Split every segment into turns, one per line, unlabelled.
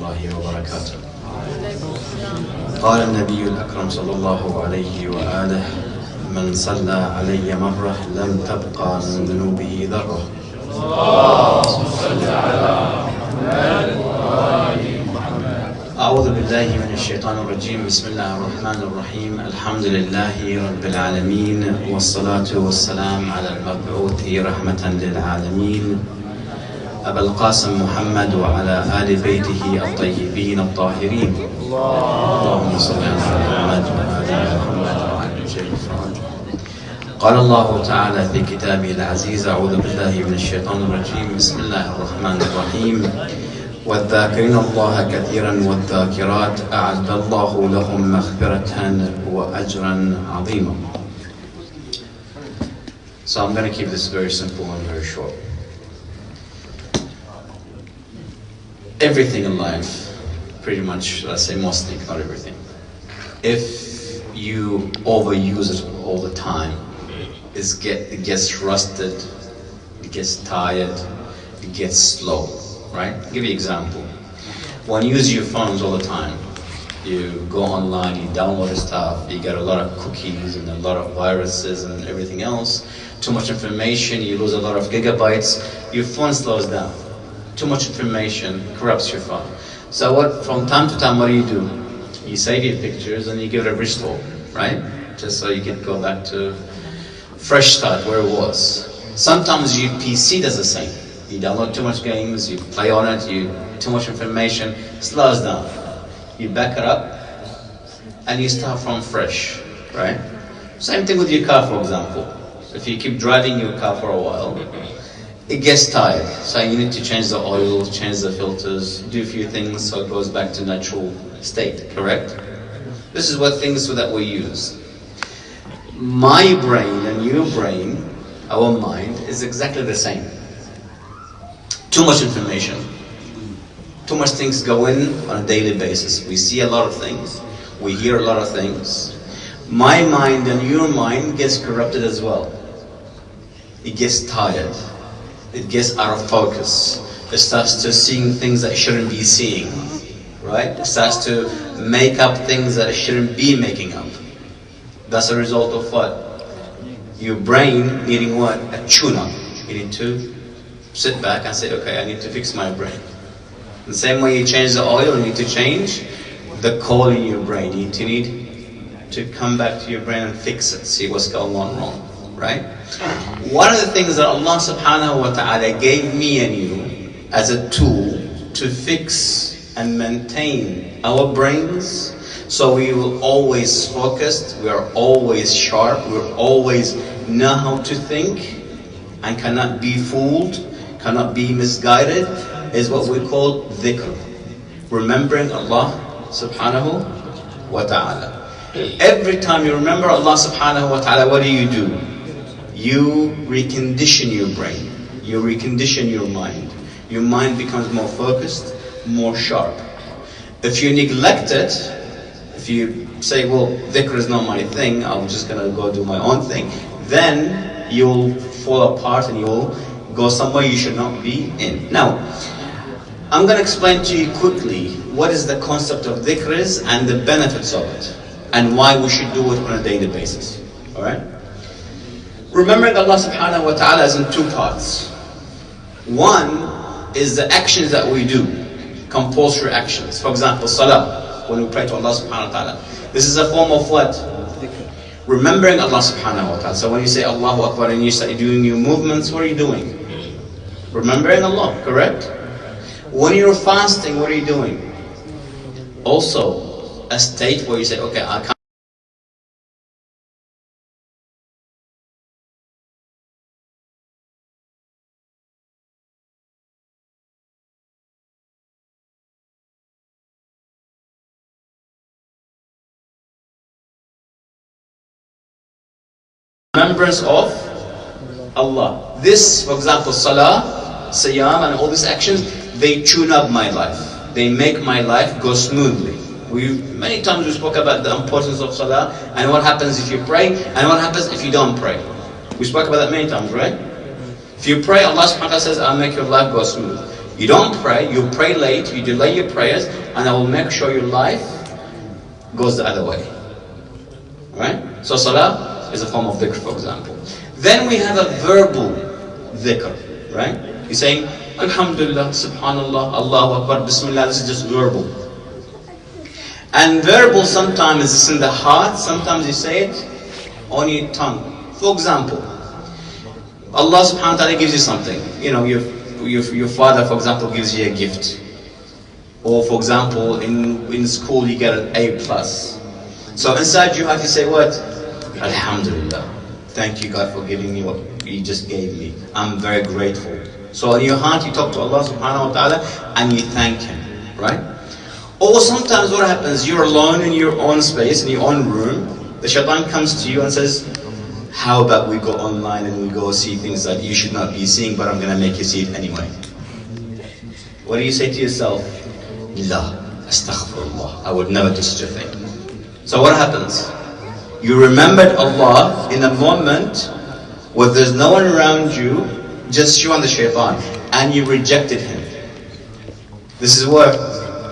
الله وبركاته. قال النبي الأكرم صلى الله عليه وآله: من صلى علي مرة لم تبقى من ذنوبه ذرة. اللهم صل على محمد. أعوذ بالله من الشيطان الرجيم. بسم الله الرحمن الرحيم. الحمد لله رب العالمين، والصلاة والسلام على المبعوث رحمة للعالمين أبا القاسم محمد وعلى آل بيته الطيبين الطاهرين. اللهم صل على محمد وآل محمد وعلى الشيطان. قال الله تعالى في كتابه العزيز: أعوذ بالله من الشيطان الرجيم. بسم الله الرحمن الرحيم. والذاكرين الله كثيرا والذاكرات أعد الله لهم مغفرة وأجرا عظيما. So I'm going to keep this very simple and very short. Everything in life, pretty much, let's say mostly, not everything, if you overuse it all the time, it gets rusted, it gets tired, it gets slow, right? I'll give you an example. When you use your phones all the time, you go online, you download stuff, you get a lot of cookies and a lot of viruses and everything else, too much information, you lose a lot of gigabytes, your phone slows down. Too much information corrupts your phone. So from time to time, what do? You save your pictures and you give it a restore, right? Just so you can go back to fresh start where it was. Sometimes your PC does the same. You download too much games, you play on it, too much information, slows down. You back it up and you start from fresh, right? Same thing with your car, for example. If you keep driving your car for a while, it gets tired, so you need to change the oil, change the filters, do a few things so it goes back to natural state, correct? This is what things that we use. My brain and your brain, our mind, is exactly the same. Too much information. Too much things go in on a daily basis. We see a lot of things, we hear a lot of things. My mind and your mind gets corrupted as well. It gets tired. It gets out of focus. It starts to seeing things that it shouldn't be seeing, right? It starts to make up things that it shouldn't be making up. That's a result of what? Your brain needing what? A tune-up. You need to sit back and say, okay, I need to fix my brain. The same way you change the oil, you need to change the coal in your brain. You need to come back to your brain and fix it, see what's going on wrong. Right? One of the things that Allah subhanahu wa ta'ala gave me and you as a tool to fix and maintain our brains, so we will always focused, we are always sharp, we will always know how to think and cannot be fooled, cannot be misguided, is what we call dhikr. Remembering Allah subhanahu wa ta'ala. Every time you remember Allah subhanahu wa ta'ala, what do? You recondition your brain, you recondition your mind. Your mind becomes more focused, more sharp. If you neglect it, if you say, well, dhikr is not my thing, I'm just going to go do my own thing, then you'll fall apart and you'll go somewhere you should not be in. Now, I'm going to explain to you quickly what is the concept of dhikr is and the benefits of it, and why we should do it on a daily basis. Alright? Remembering Allah subhanahu wa ta'ala is in two parts. One is the actions that we do, compulsory actions. For example, salah, when we pray to Allah subhanahu wa ta'ala. This is a form of what? Remembering Allah subhanahu wa ta'ala. So when you say Allahu Akbar and you start doing your movements, what are you doing? Remembering Allah, correct? When you're fasting, what are you doing? Also, a state where you say, okay, I can't. Remembrance of Allah. This, for example, salah, siyam, and all these actions, they tune up my life. They make my life go smoothly. Many times we spoke about the importance of salah and what happens if you pray and what happens if you don't pray. We spoke about that many times, right? If you pray, Allah subhanahu wa ta'ala says, I'll make your life go smooth. You don't pray, you pray late, you delay your prayers, and I will make sure your life goes the other way. Right? So salah is a form of dhikr, for example. Then we have a verbal dhikr, right? You're saying, Alhamdulillah, Subhanallah, Allahu Akbar, Bismillah, this is just verbal. And verbal sometimes is in the heart, sometimes you say it on your tongue. For example, Allah subhanahu wa ta'ala gives you something. You know, your father, for example, gives you a gift. Or for example, in school you get an A+. So inside you have to say what? Alhamdulillah. Thank you God for giving me what you just gave me. I'm very grateful. So in your heart you talk to Allah subhanahu wa ta'ala and you thank Him, right? Or sometimes what happens, you're alone in your own space, in your own room. The shaitan comes to you and says, how about we go online and we go see things that you should not be seeing, but I'm going to make you see it anyway. What do you say to yourself? La, astaghfirullah. I would never do such a thing. So what happens? You remembered Allah in a moment where there's no one around you, just you and the shaitan, and you rejected him. This is where?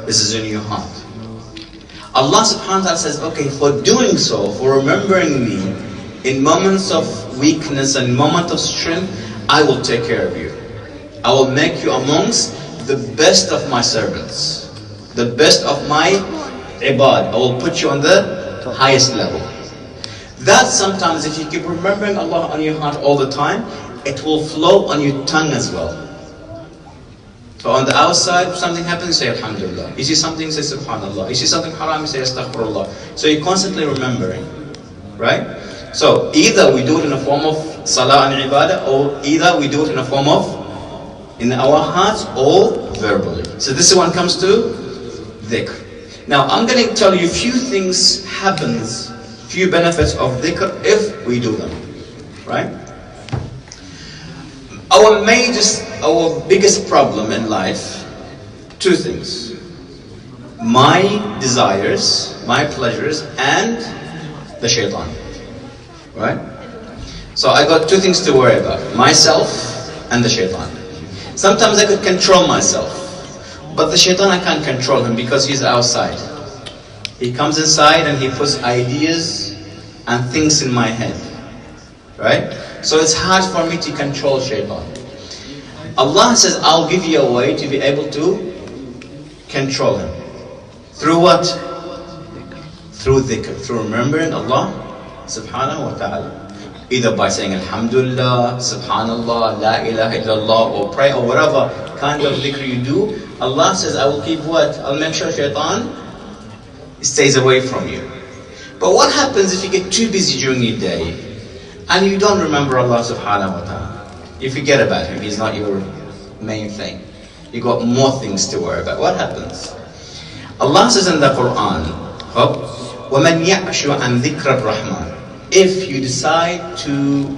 This is in your heart. Allah subhanahu wa ta'ala says, okay, for doing so, for remembering me, in moments of weakness and moments of strength, I will take care of you. I will make you amongst the best of my servants, the best of my ibad. I will put you on the highest level. That sometimes, if you keep remembering Allah on your heart all the time, it will flow on your tongue as well. So on the outside, if something happens, you say Alhamdulillah. You see something, you say Subhanallah. You see something haram, you say Astaghfirullah. So you're constantly remembering, right? So either we do it in a form of salah and ibadah, or either we do it in a form of in our hearts or verbally. So this one comes to dhikr. Now I'm going to tell you a few things happens, few benefits of dhikr if we do them, right? Our biggest problem in life, two things. My desires, my pleasures, and the shaitan. Right? So I got two things to worry about. Myself and the shaitan. Sometimes I could control myself. But the shaitan, I can't control him because he's outside. He comes inside and he puts ideas and things in my head. Right? So it's hard for me to control shaitan. Allah says, I'll give you a way to be able to control him. Through what? Through dhikr. Through remembering Allah subhanahu wa ta'ala. Either by saying Alhamdulillah, Subhanallah, La ilaha illallah, or pray, or whatever kind of dhikr you do. Allah says, I will keep what? I'll make sure shaitan stays away from you. But what happens if you get too busy during your day and you don't remember Allah subhanahu wa ta'ala? You forget about Him, He's not your main thing. You got more things to worry about. What happens? Allah says in the Quran, وَمَنْ يَعْشُ عَنْ ذِكْرَ الرَّحْمَنِ. If you decide to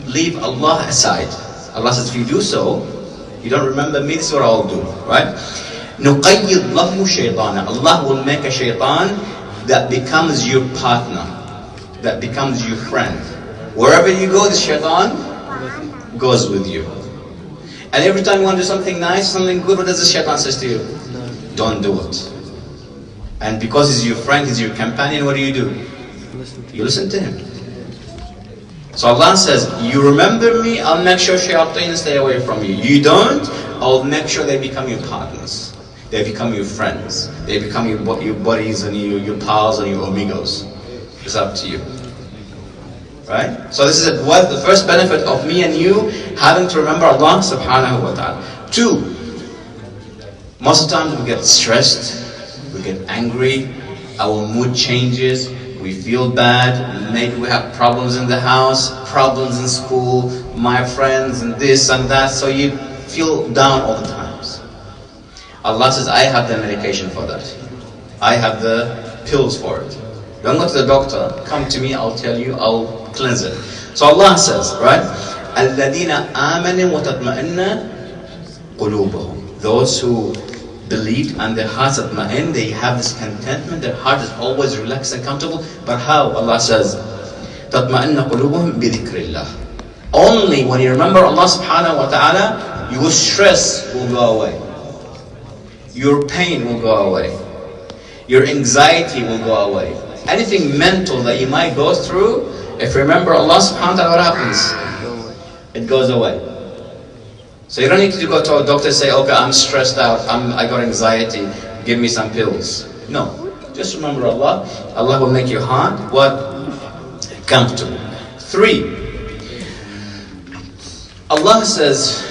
leave Allah aside, Allah says, if you do so, you don't remember me, this is what I'll do, right? نُقَيِّضْ لَهُ شَيْطَانًا. Allah will make a shaitan that becomes your partner, that becomes your friend. Wherever you go, the shaitan goes with you. And every time you want to do something nice, something good, what does the shaitan say to you? Don't do it. And because he's your friend, he's your companion, what do? You listen to him. So Allah says, you remember me, I'll make sure shayateen stay away from you. You don't, I'll make sure they become your partners. They become your friends. They become your buddies and your pals and your amigos. It's up to you. Right? So this is what the first benefit of me and you having to remember Allah subhanahu wa ta'ala. Two, most of the time we get stressed, we get angry, our mood changes, we feel bad, maybe we have problems in the house, problems in school, my friends and this and that, so you feel down all the times. Allah says, I have the medication for that. I have the pills for it. Don't go to the doctor, come to me, I'll tell you, I'll cleanse it. So Allah says, right? الَّذِينَ آمَنُوا وَتَطْمَئِنَّ قُلُوبُهُم. Those who believed and their hearts atma'in, they have this contentment, their heart is always relaxed and comfortable. But how? Allah says, تَطْمَئِنَّ قُلُوبُهُم بِذِكْرِ اللَّهِ. Only when you remember Allah subhanahu wa ta'ala, your stress will go away. Your pain will go away. Your anxiety will go away. Anything mental that you might go through, if you remember Allah subhanahu wa ta'ala, what happens? It goes away. So you don't need to go to a doctor and say, okay, I'm stressed out, I got anxiety, give me some pills. No. Just remember Allah. Allah will make your heart what? Comfortable. 3. Allah says,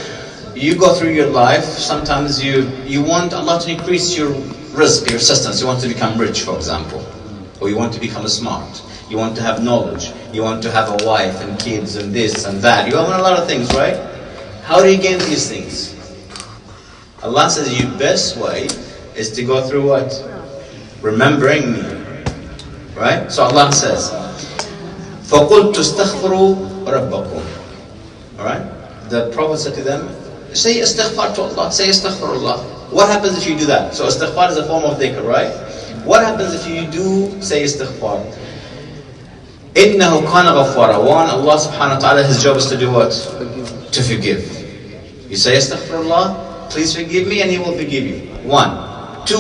you go through your life, sometimes you want Allah to increase your risk, your sustenance. You want to become rich, for example. Or you want to become smart. You want to have knowledge. You want to have a wife and kids and this and that. You want a lot of things, right? How do you gain these things? Allah says your best way is to go through what? Remembering me. Right? So Allah says, فَقُلْتُ اسْتَغْفِرُوا رَبَّكُمْ. Alright? The Prophet said to them, say istighfar to Allah, say astaghfirullah. What happens if you do that? So istighfar is a form of dhikr, right? What happens if you do say istighfar? إِنَّهُ كَانَ غَفَّارًا. One, Allah subhanahu wa ta'ala, His job is to do what? To forgive. You say astaghfirullah, please forgive me, and He will forgive you. 1. 2.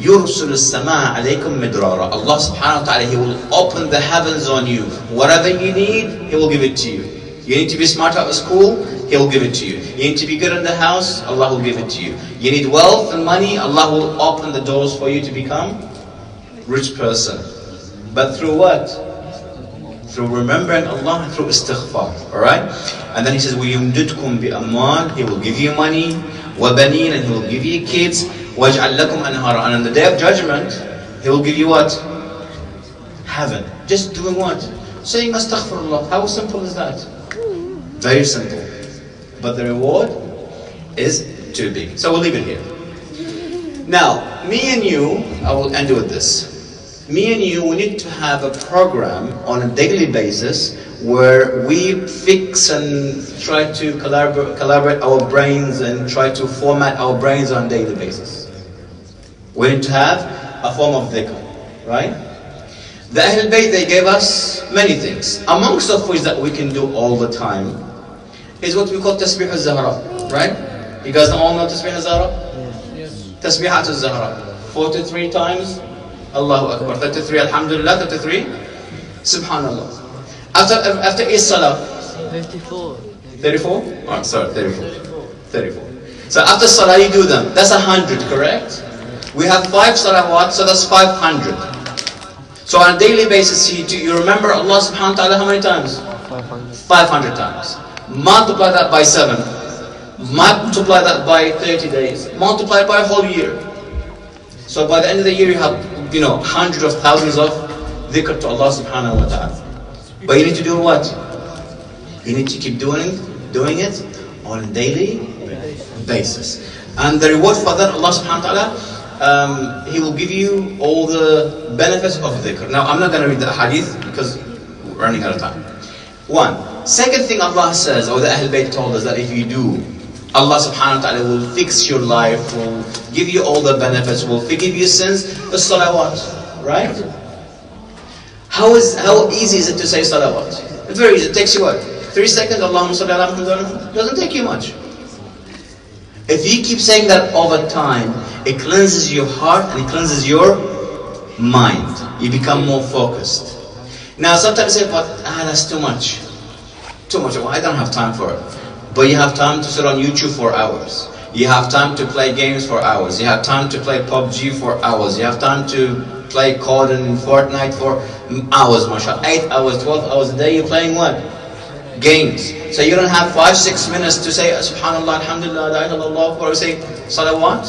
يُرْسُلُ السَّمَاءَ عَلَيْكُمْ مِدْرَارًا. Allah subhanahu wa ta'ala, He will open the heavens on you. Whatever you need, He will give it to you. You need to be smart at school, He will give it to you. You need to be good in the house, Allah will give it to you. You need wealth and money, Allah will open the doors for you to become a rich person. But through what? Through remembering Allah, through istighfar. Alright? And then He says, وَيُمْدِدْكُمْ بِأَمْوَالٍ. He will give you money. وَبَنِينَ. And He will give you kids. وَيَجْعَلْ لَكُمْ أَنْهَارًا. And on the day of judgment, He will give you what? Heaven. Just doing what? Saying astaghfirullah. How simple is that? Very simple. But the reward is too big. So we'll leave it here. Now, me and you, I will end with this. Me and you, we need to have a program on a daily basis where we fix and try to collaborate our brains and try to format our brains on a daily basis. We need to have a form of dhikr, right? The Ahl Bayt, they gave us many things. Amongst of which that we can do all the time is what we call Tasbih al-Zahra, right? You guys all know Tasbih al-Zahra? Yes. Tasbihat al-Zahra. 43 times, Allahu Akbar. 33, Alhamdulillah. 33, Subhanallah. After each salah?
34.
34? Oh, sorry, 34. 34. So after salah you do them. That's 100, correct? We have 5 salawat, so that's 500. So on a daily basis, you remember Allah subhanahu wa ta'ala how many times? 500 times. Multiply that by 7. Multiply that by 30 days. Multiply it by a whole year. So by the end of the year you have, hundreds of thousands of dhikr to Allah subhanahu wa ta'ala. But you need to do what? You need to keep doing it on a daily basis. And the reward for that, Allah subhanahu wa ta'ala, He will give you all the benefits of dhikr. Now I'm not going to read the hadith because we're running out of time. 1. Second thing Allah says, or the Ahl Bayt told us, that if you do, Allah subhanahu wa ta'ala will fix your life, will give you all the benefits, will forgive you sins. The salawat, right? How easy is it to say salawat? It's very easy. It takes you what? 3 seconds. Allahumma salli ala Muhammad. Doesn't take you much. If you keep saying that over time, it cleanses your heart and it cleanses your mind. You become more focused. Now sometimes you say, but that's too much. Too much. I don't have time for it. But you have time to sit on YouTube for hours. You have time to play games for hours. You have time to play PUBG for hours. You have time to play COD and Fortnite for hours, mashallah. 8 hours, 12 hours a day, you're playing what? Games. So you don't have 5-6 minutes to say Subhanallah, Alhamdulillah, La ilaha illallah, or say Salawat.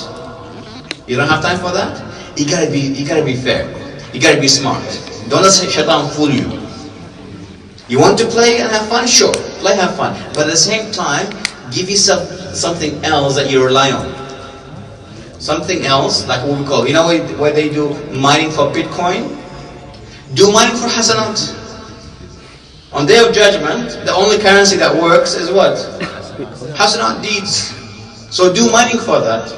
You don't have time for that? You gotta be fair. You gotta be smart. Don't let shaitan fool you. You want to play and have fun? Sure, play, have fun. But at the same time, give yourself something else that you rely on. Something else, like what we call, where they do mining for Bitcoin? Do mining for hasanat. On Day of Judgment, the only currency that works is what? Hasanat deeds. So do mining for that.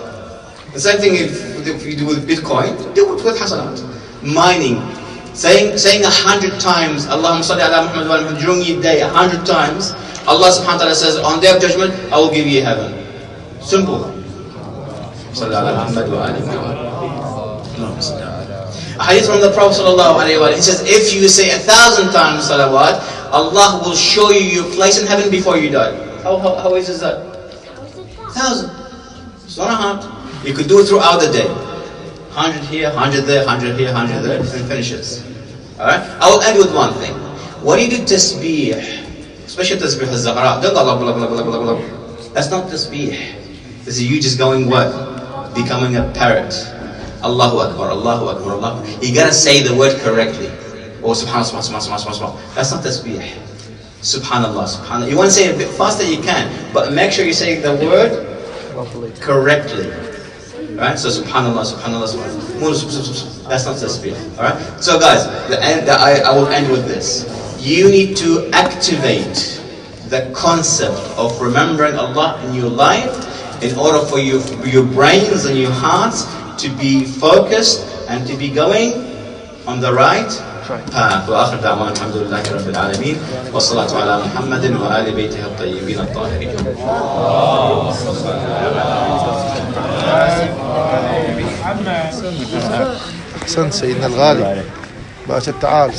The same thing if you do with Bitcoin, do it with hasanat. Mining. Saying 100 times, Allahumma salli ala Muhammad during your day, 100 times, Allah subhanahu wa ta'ala says, on Day of Judgment, I will give you heaven. Simple. Salam Alakum. A hadith from the Prophet ﷺ, he says, if you say 1,000 times salawat, Allah will show you your place in heaven before you die. How easy is that? 1,000. It's not hard. You could do it throughout the day. 100 here, 100 there, 100 here, 100 there, and finishes. Alright? I will end with one thing. When you do tasbih, especially tasbih al-Zahra, don't go blah, blah, blah, blah, blah, blah. That's not tasbih. This is you just going what? Becoming a parrot. Allahu Akbar, Allahu Akbar, Allahu Akbar. You gotta say the word correctly. Oh, subhanallah, subhanallah, subhanallah. That's not tasbih. Subhanallah, subhanallah. You want to say it a bit faster, you can. But make sure you say the word correctly. Right? So subhanallah, subhanallah, subhanallah. That's not tasbih. Alright? So guys, I will end with this. You need to activate the concept of remembering Allah in your life in order for your brains and your hearts to be focused and to be going on the right path. وآخر دعوانا الحمد لله رب العالمين والصلاة على محمد وآل بيته الطيبين الطاهرين.
أحسنت سيدنا الغالي. باشا تعال